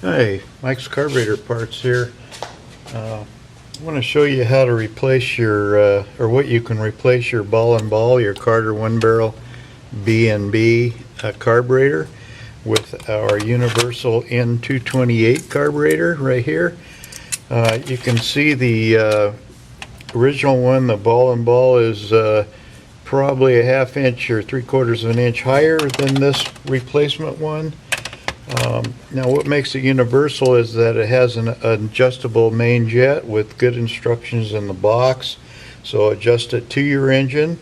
Hi, Mike's Carburetor Parts here. I want to show you how to replace your, or what you can replace your ball and ball, your Carter one barrel B&B carburetor with our universal N228 carburetor right here. You can see the original one, the ball and ball, is probably a ½ inch or 3/4 of an inch higher than this replacement one. Now what makes it universal is that it has an adjustable main jet with good instructions in the box, so adjust it to your engine.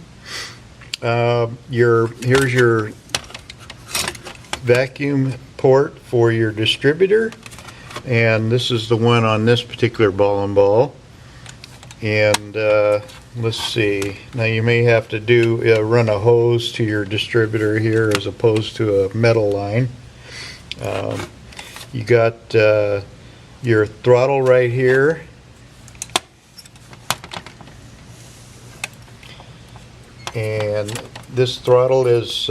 Here's your vacuum port for your distributor, and this is the one on this particular ball and ball. And let's see, now you may have to run a hose to your distributor here as opposed to a metal line. You got your throttle right here, and this throttle is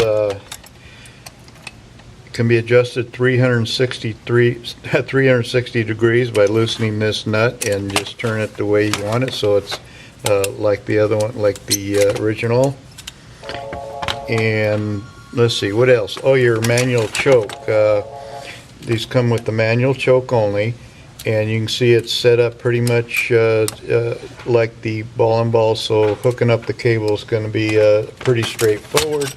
can be adjusted 360 degrees by loosening this nut and just turn it the way you want it, so it's like the other one, like the original. And let's see, what else? Oh, your manual choke. These come with the manual choke only, and you can see it's set up pretty much like the ball and ball, so hooking up the cable is going to be pretty straightforward.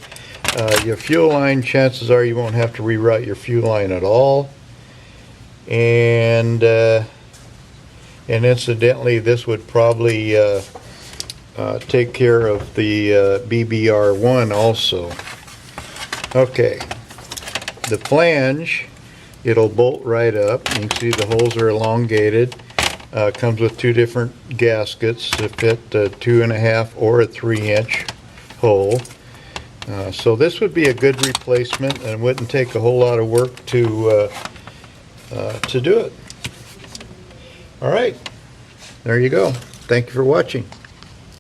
Your fuel line, chances are you won't have to reroute your fuel line at all. And incidentally, this would probably take care of the BBR1 also. Okay, the flange, it'll bolt right up. You can see the holes are elongated. Comes with two different gaskets to fit a 2.5 or a 3-inch hole. So this would be a good replacement and wouldn't take a whole lot of work to do it. All right, there you go. Thank you for watching.